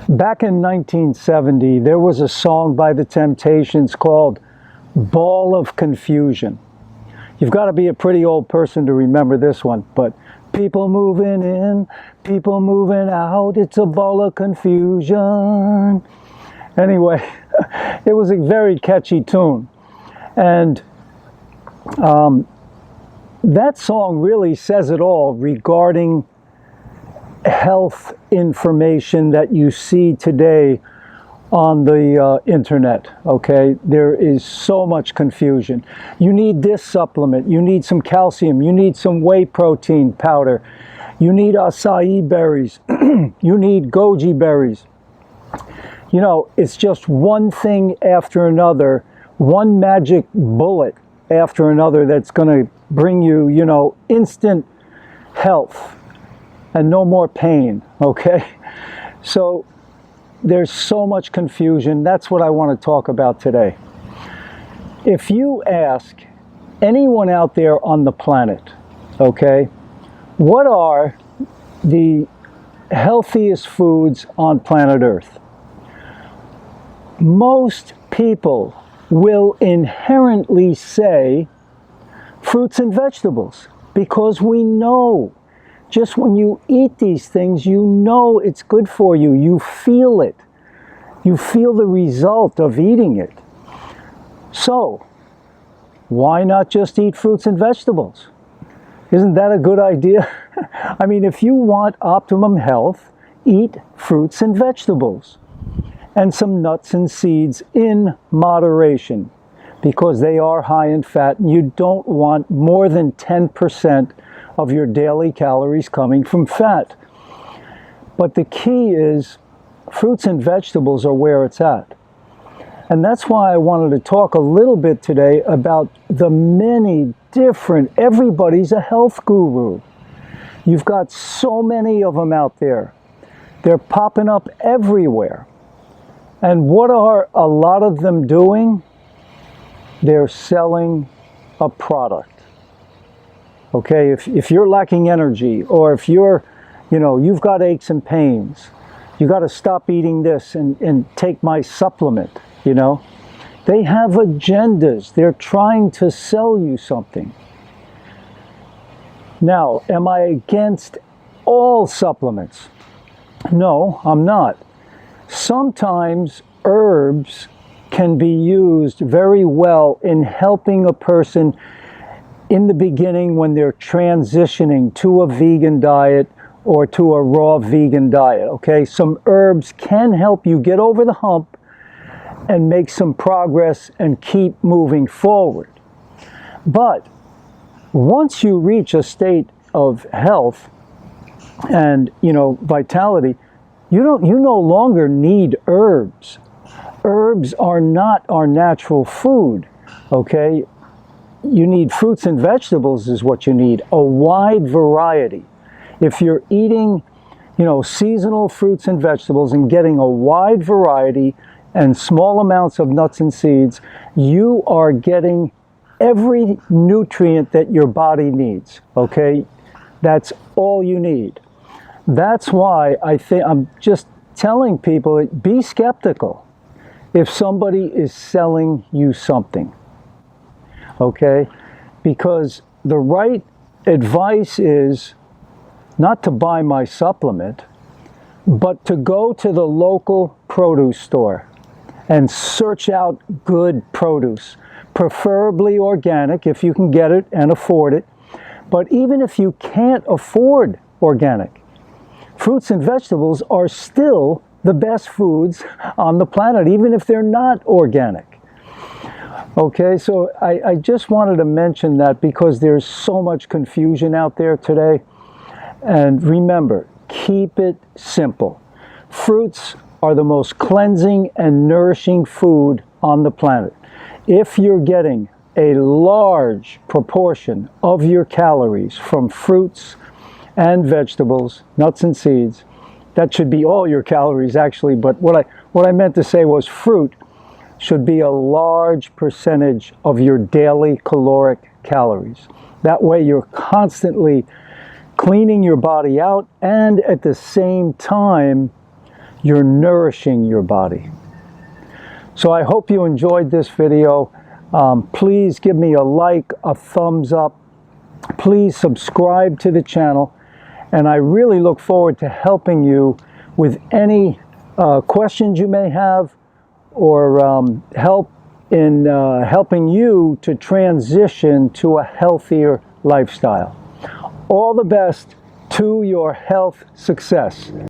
Back in 1970, there was a song by the Temptations called Ball of Confusion. You've got to be a pretty old person to remember this one, but people moving in, people moving out, it's a ball of confusion. Anyway, it was a very catchy tune. And that song really says it all regarding health information that you see today on the internet. Okay, there is so much confusion. You need this supplement, you need some calcium, you need some whey protein powder, you need acai berries, you need goji berries. You know, it's just one thing after another, one magic bullet after another that's going to bring you, you know, instant health and no more pain, okay? So there's so much confusion. That's what I want to talk about today. If you ask anyone out there on the planet, okay, what are the healthiest foods on planet Earth? Most people will inherently say fruits and vegetables, because we know just when you eat these things, you know it's good for you. You feel it. You feel the result of eating it. So, why not just eat fruits and vegetables? Isn't that a good idea? I mean, if you want optimum health, eat fruits and vegetables. And some nuts and seeds in moderation, because they are high in fat, and you don't want more than 10% of your daily calories coming from fat. But the key is fruits and vegetables are where it's at. And that's why I wanted to talk a little bit today about the many different, everybody's a health guru. You've got so many of them out there. They're popping up everywhere. And what are a lot of them doing? They're selling a product. Okay, if you're lacking energy, or if you're, you know, you've got aches and pains, you got to stop eating this and take my supplement, you know. They have agendas. They're trying to sell you something. Now, am I against all supplements? No, I'm not. Sometimes herbs can be used very well in helping a person in the beginning when they're transitioning to a vegan diet or to a raw vegan diet, okay? Some herbs can help you get over the hump and make some progress and keep moving forward. But once you reach a state of health and, you know, vitality, you no longer need herbs. Herbs are not our natural food, okay? You need fruits and vegetables is what you need, a wide variety. If you're eating, you know, seasonal fruits and vegetables and getting a wide variety and small amounts of nuts and seeds, you are getting every nutrient that your body needs, okay? That's all you need. That's why I'm just telling people, be skeptical if somebody is selling you something, okay? Because the right advice is not to buy my supplement, but to go to the local produce store and search out good produce, preferably organic if you can get it and afford it. But even if you can't afford organic, fruits and vegetables are still the best foods on the planet, even if they're not organic. Okay, so I just wanted to mention that because there's so much confusion out there today. And remember, keep it simple. Fruits are the most cleansing and nourishing food on the planet. If you're getting a large proportion of your calories from fruits and vegetables, nuts and seeds, that should be all your calories actually, but what I meant to say was fruit should be a large percentage of your daily caloric calories. That way you're constantly cleaning your body out, and at the same time you're nourishing your body. So I hope you enjoyed this video. Please give me a like, a thumbs up. Please subscribe to the channel. And I really look forward to helping you with any questions you may have, or help in helping you to transition to a healthier lifestyle. All the best to your health success.